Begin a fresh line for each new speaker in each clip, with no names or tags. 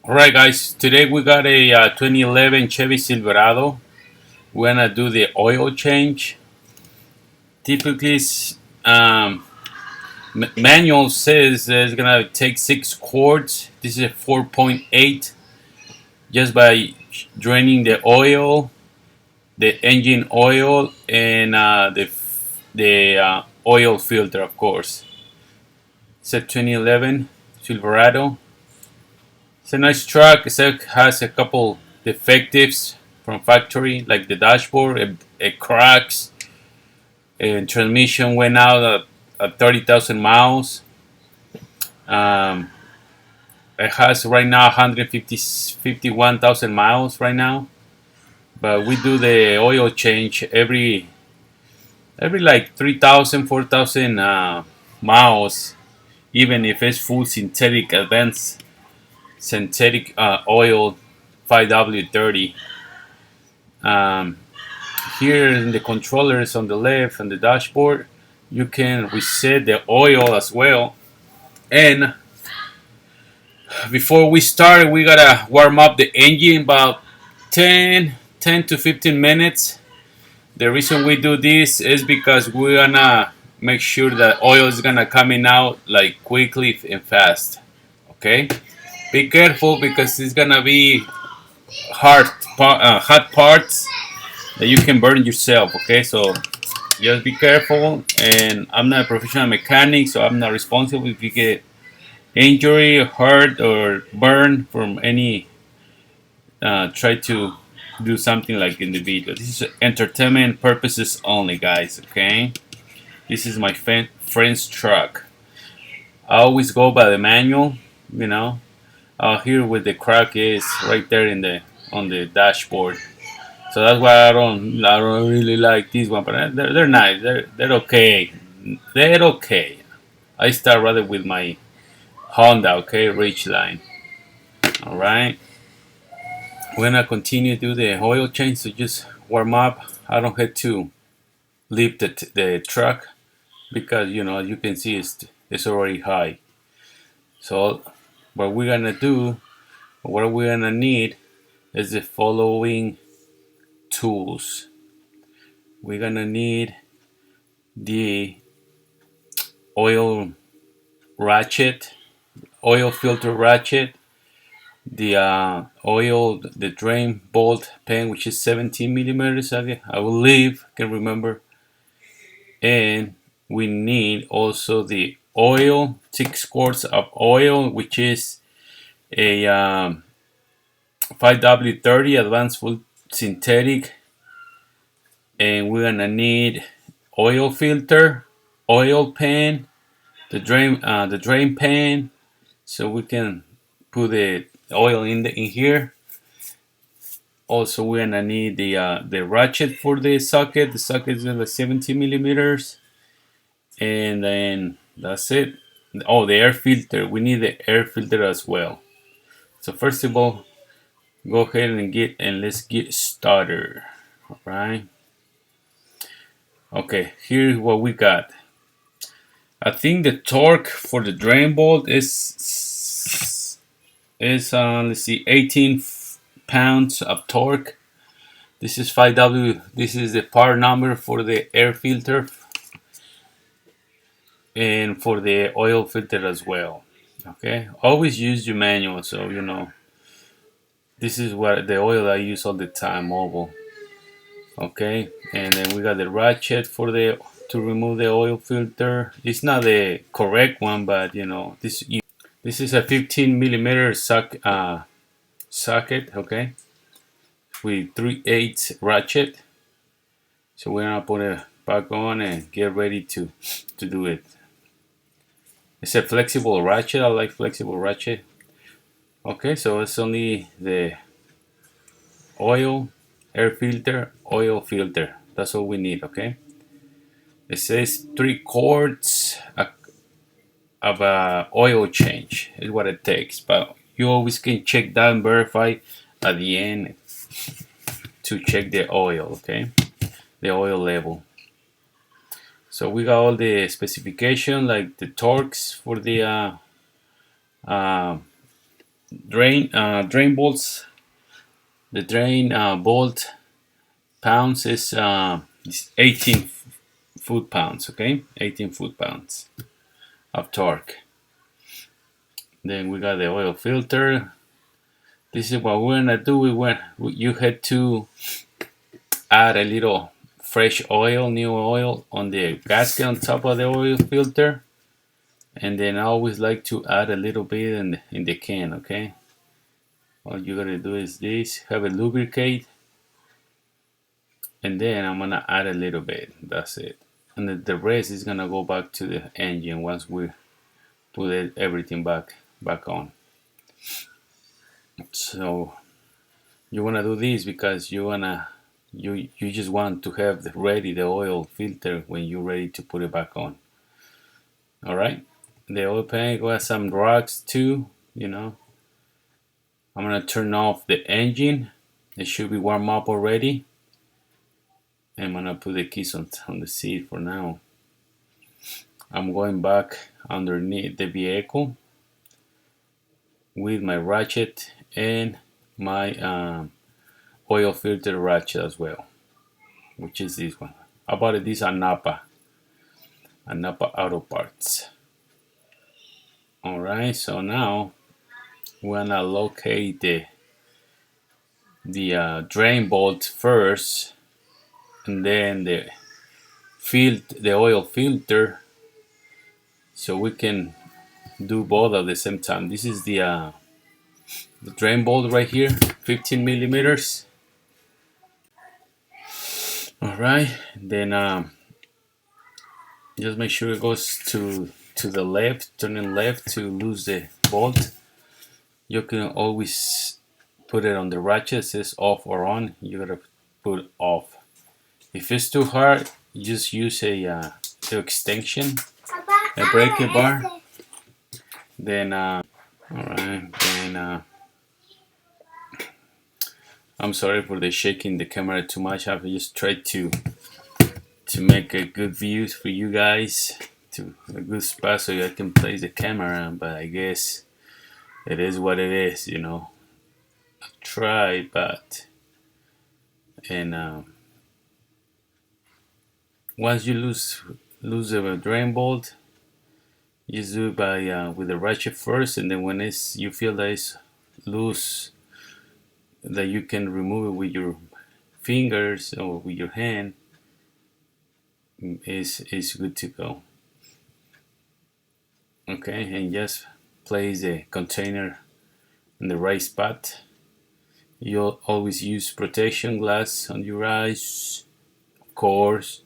Alright guys, today we got a 2011 Chevy Silverado. We're gonna do the oil change. Typically, manual says that it's gonna take 6 quarts. This is a 4.8. Just by draining the oil, the engine oil, and the oil filter, of course. It's a 2011 Silverado. It's a nice truck. It has a couple defectives from factory, like the dashboard, it cracks, and transmission went out at 30,000 miles. Um, it has right now 151,000 miles right now, but we do the oil change every like 3,000, 4,000 miles, even if it's full synthetic advanced synthetic oil 5W30. Um, Here in the controllers on the left and the dashboard, you can reset the oil as well. And before we start, we gotta warm up the engine about 10 to 15 minutes. The reason we do this is because we're gonna make sure that oil is gonna coming out like quickly and fast. Okay, be careful because it's gonna be hot parts that you can burn yourself. Okay, so just be careful. And I'm not a professional mechanic, so I'm not responsible if you get injury, hurt, or burn from any try to do something like in the video. This is entertainment purposes only, guys. Okay, this is my friend's truck. I always go by the manual, you know. Here where the crack is right there in the on the dashboard. So that's why I don't really like this one, but they're nice. They're okay. They're okay. I start rather with my Honda, okay, Ridgeline. All right. We're gonna continue to do the oil change, so just warm up. I don't have to leave the truck because as you can see it's already high. So what we're gonna do, what we're gonna need is the following tools. We're gonna need the oil ratchet, oil filter ratchet, the the drain bolt pen, which is 17 millimeters. I will leave, can remember. And we need also the oil, 6 quarts of oil, which is a 5W30 advanced full synthetic. And we're gonna need oil filter, oil pan, the drain pan, so we can put the oil in here. Also, we're gonna need the ratchet for the socket. The socket is like 70 millimeters, and then that's it. Oh, the air filter. We need the air filter as well. So first of all, go ahead and let's get started. All right. Okay, here's what we got. I think the torque for the drain bolt is let's see, 18 pounds of torque. This is 5W. This is the part number for the air filter and for the oil filter as well. Okay, always use your manual, so this is what the oil I use all the time, mobile. Okay, and then we got the ratchet for the to remove the oil filter. It's not the correct one, but this is a 15 millimeter socket. Okay, with 3/8 ratchet. So we're gonna put it back on and get ready to do it. It's a flexible ratchet. I like flexible ratchet. Okay, so it's only the oil, air filter, oil filter. That's all we need. Okay. It says 3 quarts of oil change is what it takes, but you always can check that and verify at the end to check the oil. Okay, the oil level. So we got all the specification, like the torques for the drain bolts. The drain bolt pounds is 18 foot-pounds. Okay, 18 foot-pounds of torque. Then we got the oil filter. This is what we're gonna do. You had to add a little fresh oil, new oil on the gasket on top of the oil filter, and then I always like to add a little bit in the can. Okay, all you gotta do is this: have a lubricate, and then I'm gonna add a little bit. That's it, and the rest is gonna go back to the engine once we put everything back on. So you wanna do this because you just want to have ready the oil filter when you're ready to put it back on. All right, the oil pan got some rocks too. I'm gonna turn off the engine. It should be warm up already. I'm gonna put the keys on the seat for now. I'm going back underneath the vehicle with my ratchet and my oil filter ratchet as well, which is this one. I bought this at Napa Auto Parts. Alright, so now we're gonna locate the drain bolt first, and then the oil filter, so we can do both at the same time. This is the drain bolt right here, 15 millimeters. All right, then just make sure it goes to the left, turning left to lose the bolt. You can always put it on the ratchet. It says off or on. You gotta put off. If it's too hard, just use a extension, a breaker bar. Then all right, then I'm sorry for the shaking the camera too much. I've just tried to make a good views for you guys, to a good spot so I can place the camera. But I guess it is what it is, I try, but once you lose the drain bolt, you do it by with the ratchet first, and then when you feel that it's loose, that you can remove it with your fingers or with your hand, is good to go. Okay, and just place the container in the right spot. You'll always use protection glass on your eyes, of course.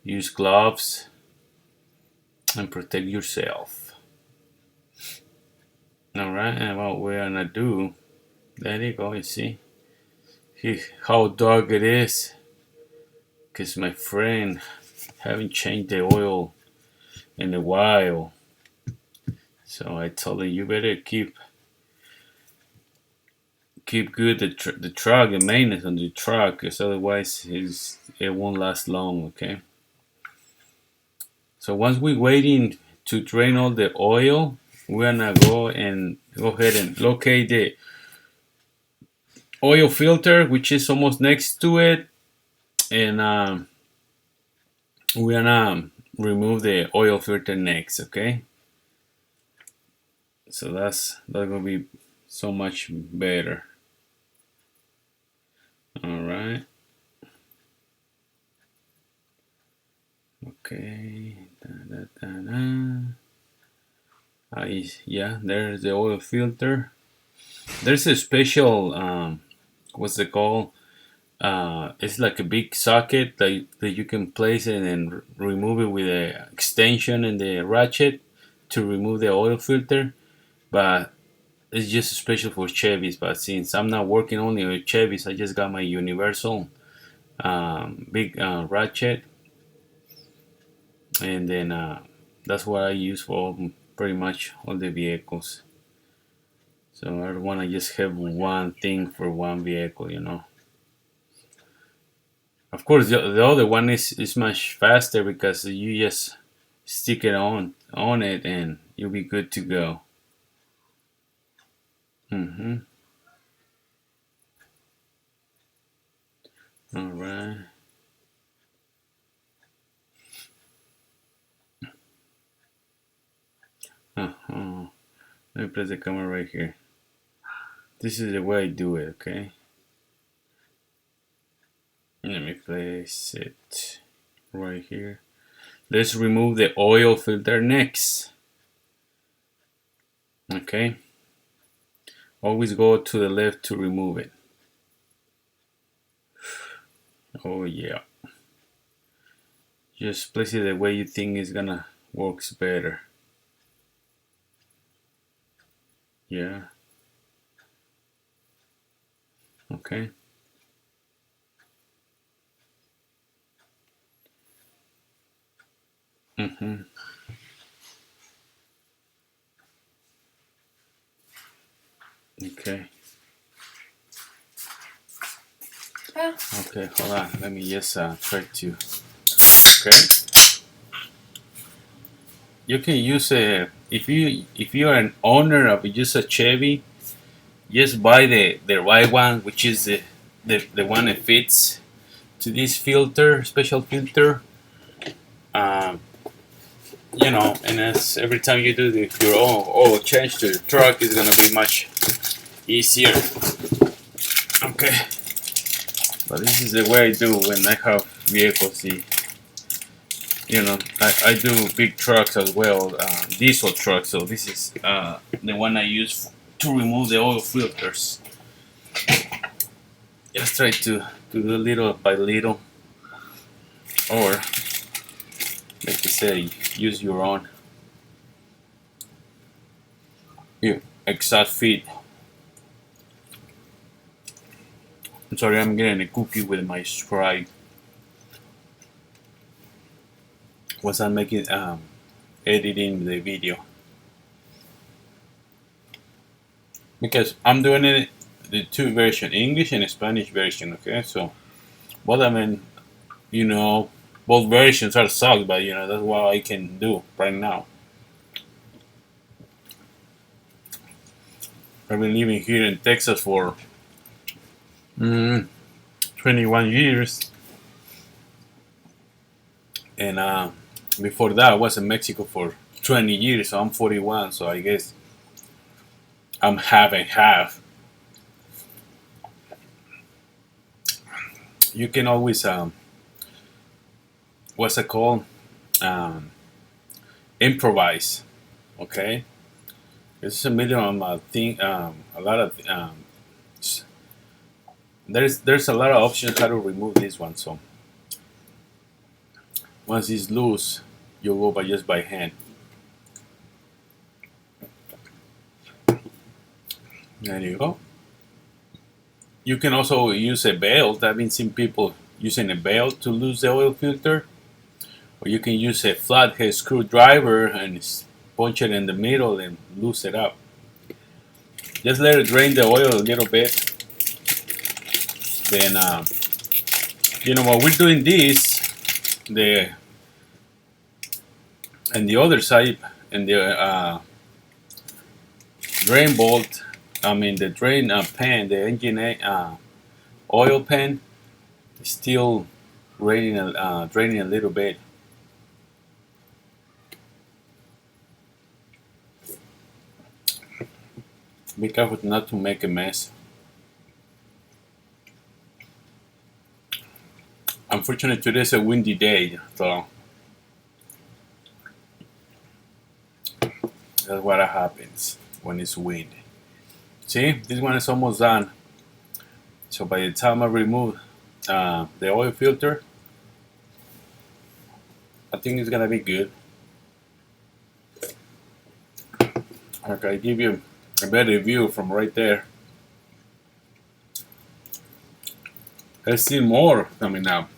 Use gloves and protect yourself. All right, and what we're gonna do, there you go. You see how dark it is, because my friend haven't changed the oil in a while. So I told him, you better keep good the truck, the maintenance on the truck, because otherwise it won't last long. Okay. So once we're waiting to drain all the oil, we're gonna go ahead and locate the oil filter, which is almost next to it, and we're gonna remove the oil filter next. Okay. So that's gonna be so much better. All right. Okay. Yeah, there's the oil filter. There's a special what's it called? It's like a big socket that you can place it and remove it with an extension and the ratchet to remove the oil filter. But it's just special for Chevys. But since I'm not working only with Chevys, I just got my universal big ratchet, and then that's what I use for pretty much all the vehicles. So I don't want to just have one thing for one vehicle. Of course, the other one is much faster because you just stick it on it and you'll be good to go. Mm-hmm. All right. Uh-huh. Let me place the camera right here. This is the way I do it, okay? Let me place it right here. Let's remove the oil filter next. Okay. Always go to the left to remove it. Oh yeah. Just place it the way you think is gonna works better. Yeah. Okay. Mm-hmm. Okay. Okay, hold on. Let me just try to. Okay. You can use a if you are an owner of just a Chevy, just buy the right one, which is the one that fits to this filter, special filter. Um, and as every time you do your own oil change to the truck, is gonna be much easier. Okay, but this is the way I do when I have vehicles. I do big trucks as well, diesel trucks. So this is the one I use to remove the oil filters. Just try to do little by little, or like you say, use your own exact fit. I'm sorry, I'm getting a cookie with my Sprite. Once I'm making editing the video, because I'm doing it the two version, English and Spanish version. Okay, so both of them, you know, both versions are sucked, but that's what I can do right now. I've been living here in Texas for mm, 21 years, and before that, I was in Mexico for 20 years. So I'm 41. So I guess I'm half and half. You can always what's it called? Um, Improvise. Okay, it's a medium thing. A lot of there's a lot of options how to remove this one. So once it's loose, you go by just by hand. There you go. You can also use a belt. I've been seeing people using a belt to lose the oil filter, or you can use a flathead screwdriver and punch it in the middle and loose it up. Just let it drain the oil a little bit. Then, while we're doing this, the and the other side and the drain bolt, I mean the drain pan, the engine oil pan, is still draining a little bit. Be careful not to make a mess. Unfortunately, today's a windy day, so that's what happens when it's windy. See, this one is almost done. So by the time I remove the oil filter, I think it's gonna be good. Okay, I give you a better view from right there. There's still more coming out.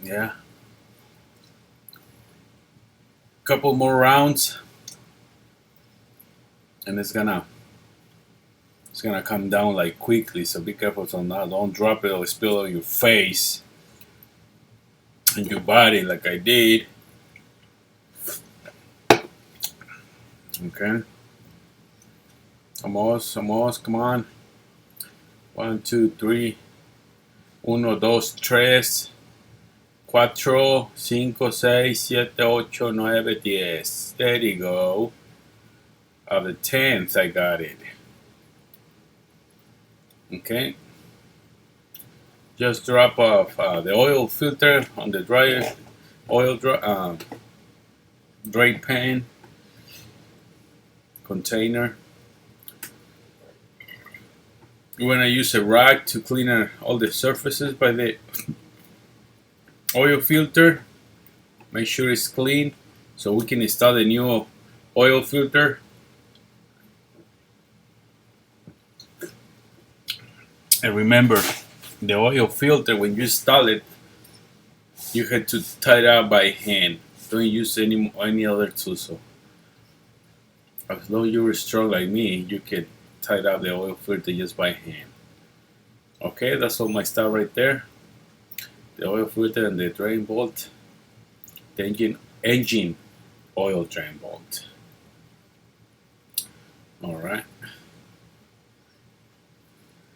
Yeah. Couple more rounds and it's gonna come down like quickly, so be careful so not don't drop it or spill on your face and your body like I did. Okay. Almost, come on. 1, 2, 3. 1, 2, 3. 4, 5, 6, 7, 8, 9, 10. There you go. Of the 10th, I got it. Okay. Just drop off the oil filter on the dryer, dry pan container. We're gonna use a rag to clean all the surfaces by the oil filter. Make sure it's clean so we can install the new oil filter. And remember, the oil filter, when you install it, you have to tie it up by hand. Don't use any other tool. So as long as you're strong like me, you can tie up the oil filter just by hand. Okay, that's all my stuff right there. The oil filter and the drain bolt. The engine oil drain bolt. Alright.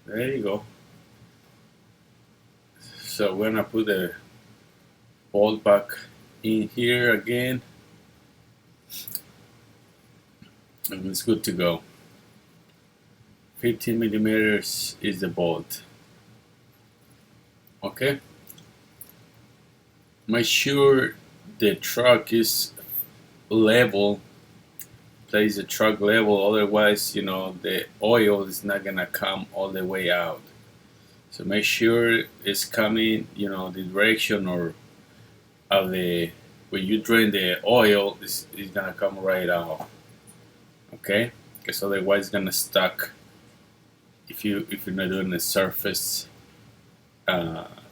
There you go. So we're gonna put the bolt back in here again, and it's good to go. 15 millimeters is the bolt. Okay. Make sure the truck is level. Place the truck level, otherwise, the oil is not gonna come all the way out. So make sure it's coming, the direction or of the when you drain the oil is gonna come right out. Okay, because otherwise it's gonna stuck if you're not doing a surface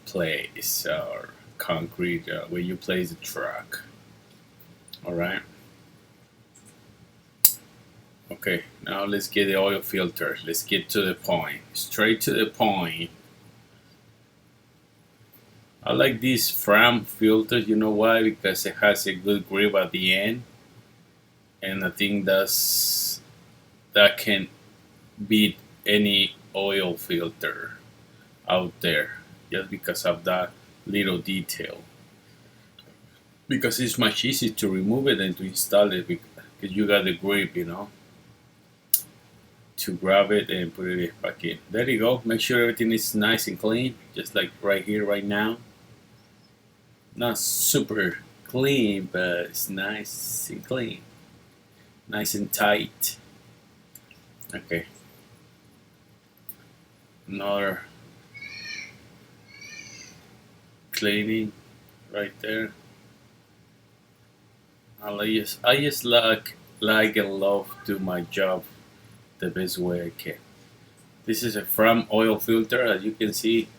place or concrete where you place the truck. All right. Okay, now let's get the oil filter. Let's get to the point. Straight to the point. I like these Fram filters. You know why? Because it has a good grip at the end, and I think that can beat any oil filter out there, just because of that little detail. Because it's much easier to remove it than to install it, because you got the grip, to grab it and put it back in. There you go. Make sure everything is nice and clean, just like right here, right now. Not super clean, but it's nice and clean. Nice and tight. Okay. Another cleaning right there. I just like and love do my job the best way I can. This is a Fram oil filter. As you can see,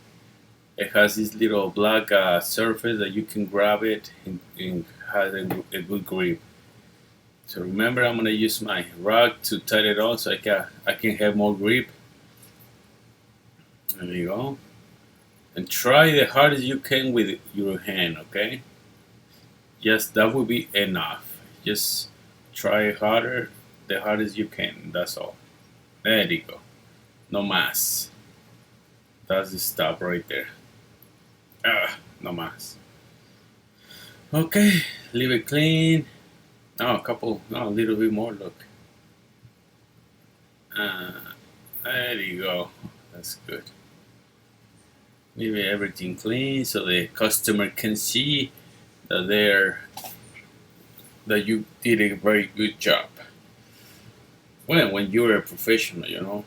it has this little black surface that you can grab it and has a good grip. So remember, I'm gonna use my rag to tie it on so I can have more grip. There you go. And try the hardest you can with your hand. Okay. Yes, that will be enough. Just try harder, the hardest you can. That's all. There you go. No más. That's the stop right there. No más. Okay, leave it clean. No, a little bit more. Look. There you go. That's good. Leave everything clean so the customer can see that you did a very good job. Well, when you're a professional,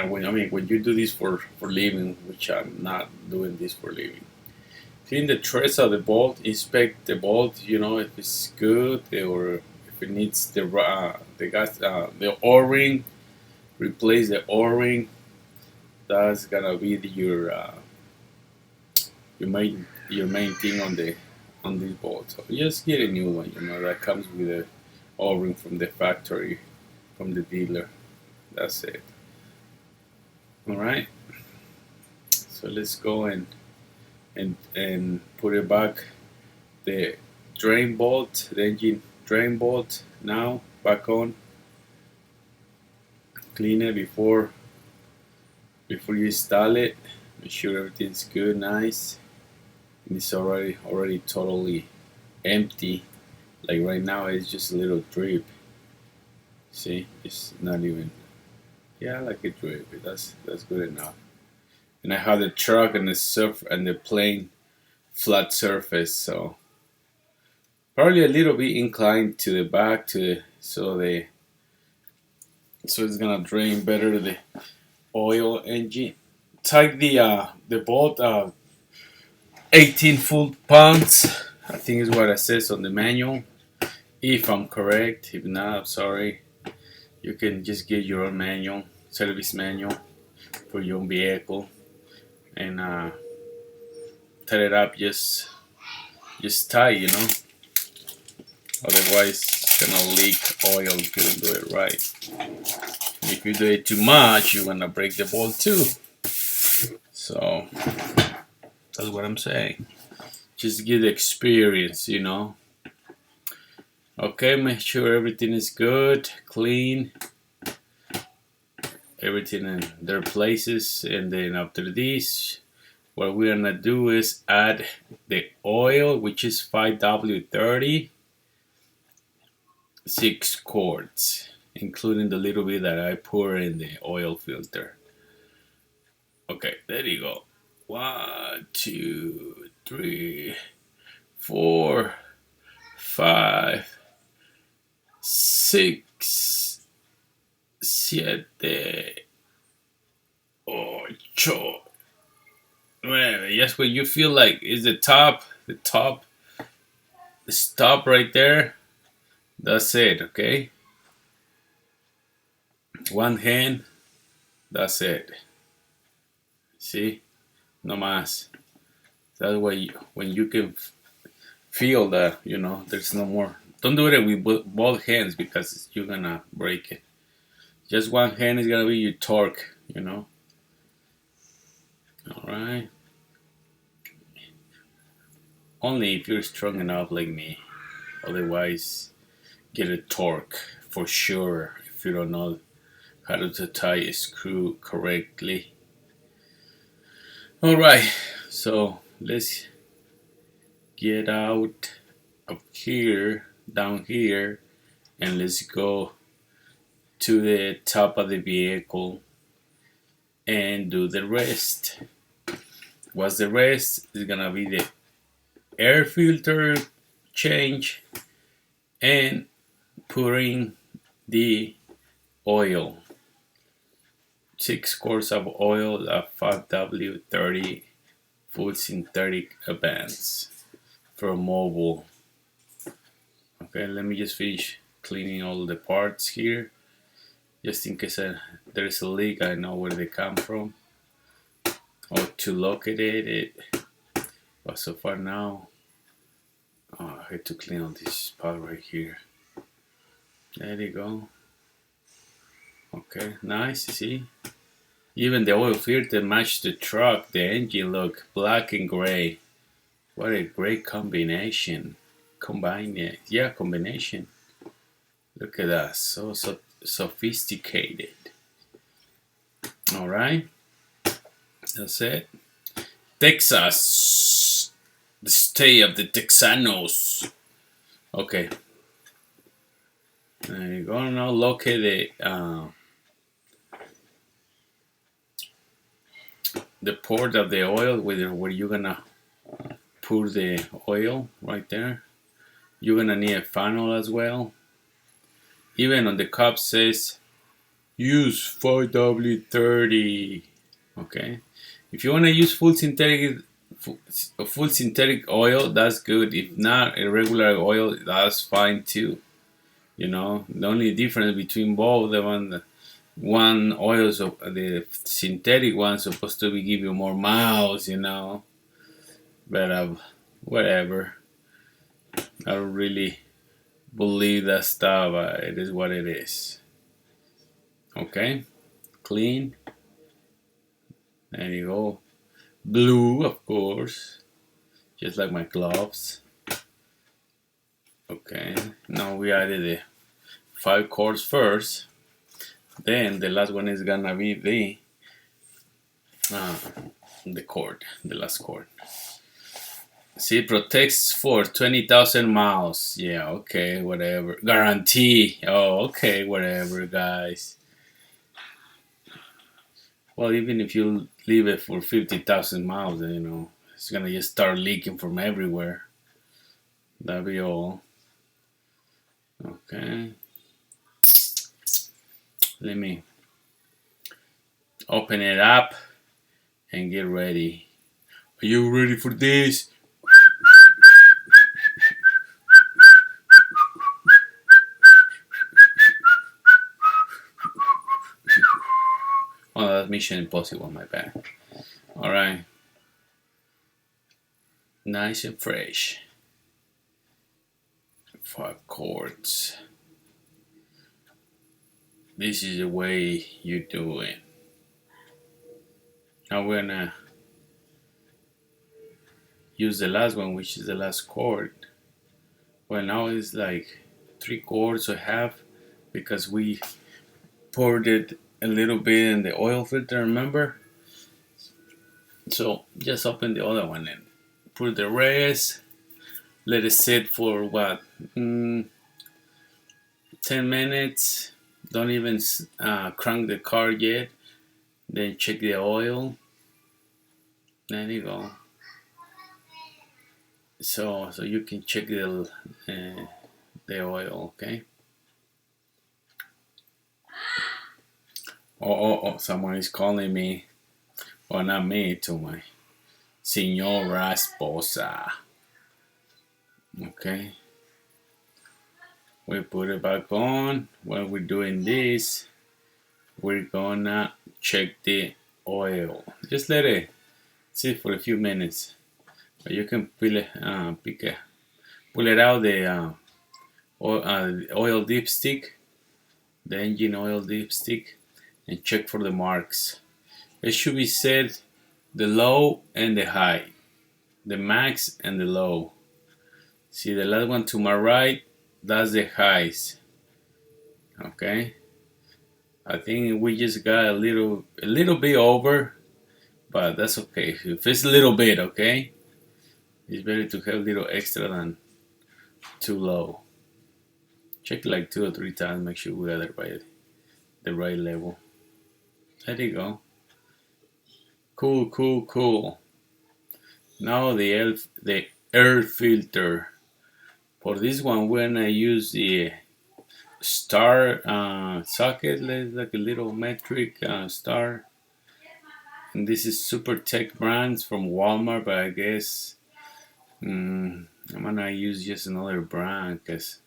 when you do this for living, which I'm not doing this for living. Clean the threads of the bolt, inspect the bolt, if it's good or if it needs the O-ring, replace the O-ring. That's gonna be your main thing on this bolt. So just get a new one, that comes with a O-ring from the factory, from the dealer. That's it. All right. So let's go and put it back. The drain bolt, the engine drain bolt now back on. Clean it before you install it. Make sure everything's good, nice. And it's already totally empty. Like right now, it's just a little drip. See, it's not even. Yeah, like a drip. That's good enough. And I have the truck and the plain flat surface, so probably a little bit inclined to the back so it's gonna drain better the oil engine. Take the bolt 18 full pounds. I think is what it says on the manual. If I'm correct, if not, I'm sorry. You can just get your own manual, service manual for your own vehicle, and tie it up just tight, you know. Otherwise, it's gonna leak oil if you don't do it right. If you do it too much, you're gonna break the bolt too. So that's what I'm saying. Just get experience, you know. Okay, make sure everything is good, clean, everything in their places, and then after this, what we're gonna do is add the oil, which is 5W30, 6 quarts, including the little bit that I pour in the oil filter. Okay, there you go. 1, 2, 3, 4, 5, 6, 7, 8, 9. Yes, when you feel like is the stop right there. That's it, okay? One hand, that's it. See? No más. That way, when you can feel that, you know, there's no more. Don't do it with both hands because you're gonna break it. Just one hand is gonna be your torque, you know. Alright. Only if you're strong enough like me. Otherwise, get a torque for sure if you don't know how to tie a screw correctly. Alright, so let's get out of here, down here, and let's go to the top of the vehicle and do the rest. What's the rest? Is gonna be the air filter change and putting the oil. 6 quarts of oil at 5W30 full synthetic advance for a mobile. Okay, let me just finish cleaning all the parts here. Just in case there's a leak, I know where they come from or to locate it. But so far now, I had to clean all this spot right here. There you go. Okay, nice, see? Even the oil filter matched the truck. The engine look black and gray. What a great combination. Combination. Look at that, so sophisticated. Alright, that's it. Texas, the state of the Texanos. Okay. There you go. Now locate the port of the oil where you're gonna pour the oil right there. You're gonna need a funnel as well. Even on the cup says use 5W30. Okay. If you wanna use full synthetic oil, that's good. If not, a regular oil, that's fine too. You know, the only difference between both, one oil, so the synthetic one supposed to be give you more miles, you know. But whatever. I don't really believe that stuff. It is what it is. Okay, clean. There you go. Blue, of course, just like my gloves. Okay, now we added the 5 chords first. Then the last one is gonna be uh, the chord, the last chord. See, protects for 20,000 miles. Yeah, okay, whatever. Guarantee. Oh, okay, whatever, guys. Well, even if you leave it for 50,000 miles, it's gonna just start leaking from everywhere. That'll be all. Okay. Let me open it up and get ready. Are you ready for this? Oh, that's Mission Impossible, my bad. Alright. Nice and fresh. 5 chords. This is the way you do it. Now we're gonna use the last one, which is the last chord. Well, now it's like 3 chords or half because we poured it a little bit in the oil filter, remember? So just open the other one and put the rest. Let it sit for what? 10 minutes. Don't even crank the car yet. Then check the oil. There you go. So you can check the oil, okay? Oh, someone is calling me. Well, not me, to my señora esposa. Okay. We put it back on. While we're doing this, we're gonna check the oil. Just let it sit for a few minutes. But you can pull it out the oil dipstick, the engine oil dipstick, and check for the marks. It should be set the low and the high, the max and the low. See the last one to my right, that's the highs. Okay, I think we just got a little bit over, but that's okay. If it's a little bit, okay, it's better to have a little extra than too low. Check it like 2 or 3 times, make sure we got the right level. There you go. Cool. Now the air filter. For this one, we're gonna use the star socket, like a little metric star. And this is Super Tech brands from Walmart, but I guess I'm gonna use just another brand because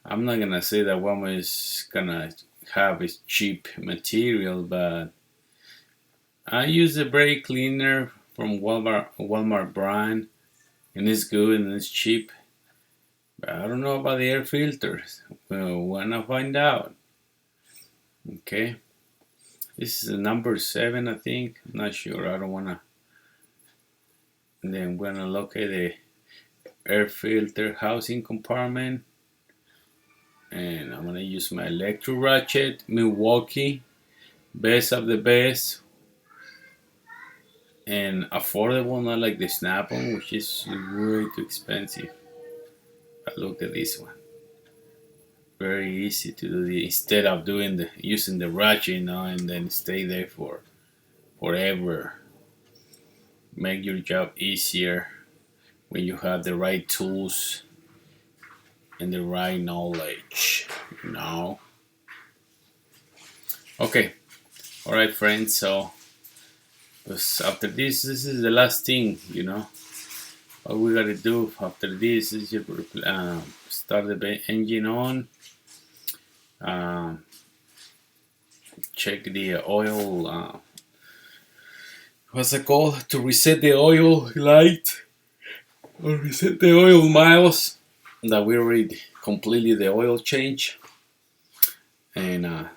I'm not gonna say that Walmart is gonna have its cheap material, but I use a brake cleaner from Walmart brand, and it's good and it's cheap. But I don't know about the air filters. We'll wanna find out. Okay, this is number 7, I think. I'm not sure. I don't wanna. And then we're gonna locate the air filter housing compartment, and I'm gonna use my electro ratchet, Milwaukee, best of the best, and affordable, not like the Snap-on, which is way too expensive. But look at this one, very easy to do. Instead of using the ratchet, and then stay there for forever. Make your job easier when you have the right tools and the right knowledge. Okay, all right, friends. So after this is the last thing. What we gotta do after this is just start the engine on, check the oil. What's it called? To reset the oil light or reset the oil miles. That we already completed the oil change, and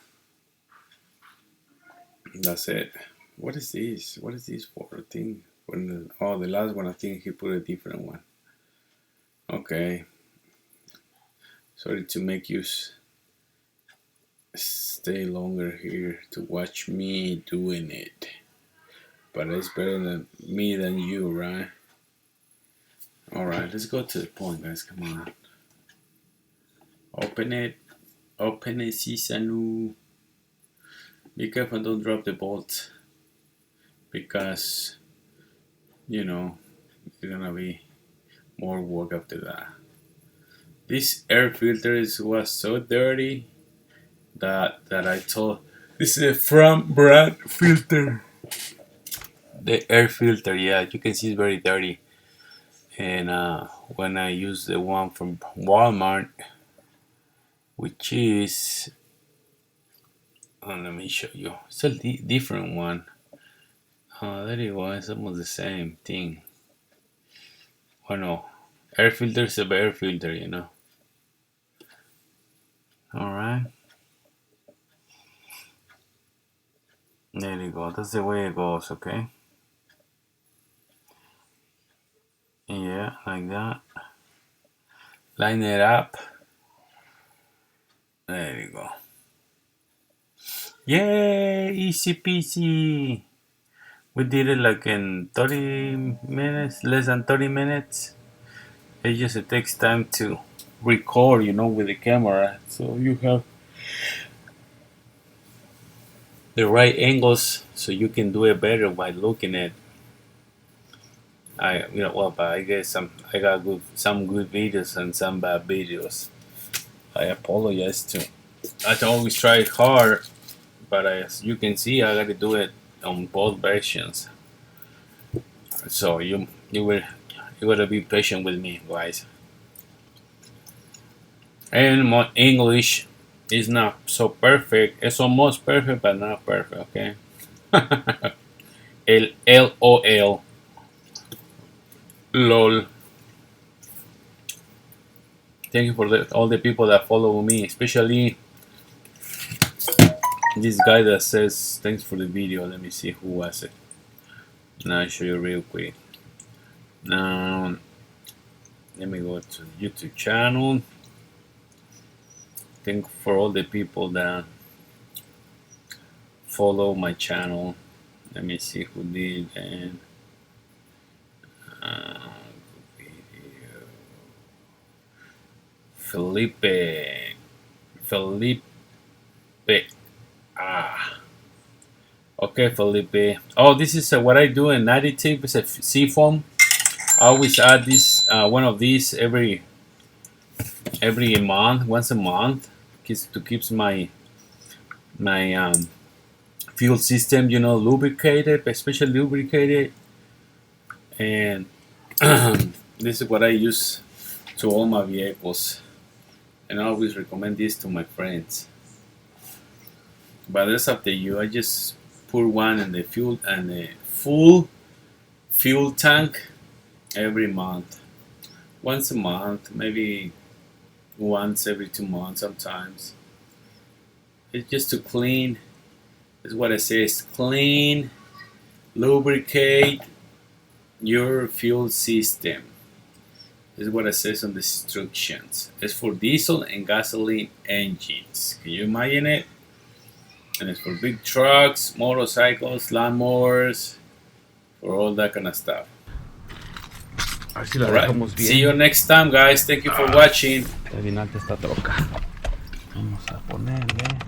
that's it. What is this? What is this for a thing? The last one, I think he put a different one. Okay. Sorry to make you stay longer here to watch me doing it. But it's better than me than you, right? Alright, let's go to the point, guys. Come on. Open it. Open it, Sisanu. Be careful, don't drop the bolt. Because, you know, it's gonna be more work after that. This air filter was so dirty that I told this is a front brand filter. The air filter, yeah, you can see it's very dirty. And when I use the one from Walmart, which is, let me show you. It's a different one. There you go. It's almost the same thing. Oh no, air filter is a air filter, you know. All right. There you go. That's the way it goes. Okay. Yeah, like that. Line it up. There you go. Yay! Easy peasy. We did it like in 30 minutes, less than 30 minutes. It takes time to record, you know, with the camera. So you have the right angles so you can do it better while looking at. But I guess I got some good videos and some bad videos. I apologize too. I always try hard, but as you can see, I gotta do it on both versions. So you gotta be patient with me, guys. And my English is not so perfect. It's almost perfect, but not perfect. Okay. LOL. LOL. Thank you for all the people that follow me, especially this guy that says thanks for the video. Let me see who was it. Now I'll show you real quick. Now let me go to YouTube channel. Thank for all the people that follow my channel. Let me see who did and video. Felipe. Okay, Felipe. Oh, this is what I do in 90 tape. It's a seafoam. I always add this one of these every month, once a month, to keep my fuel system, you know, lubricated, especially lubricated. And this is what I use to all my vehicles, and I always recommend this to my friends. But that's up to you. I just put one in the fuel and the full fuel tank every month, once a month, maybe once every 2 months sometimes. It's just to clean. Is what it says: clean, lubricate your fuel system. This is what it says on the instructions. It's for diesel and gasoline engines. Can you imagine it? And it's for big trucks, motorcycles, lawnmowers, for all that kind of stuff. Alright, see you next time, guys. Thank you for watching.
Terminal de esta troca. Vamos a ponerle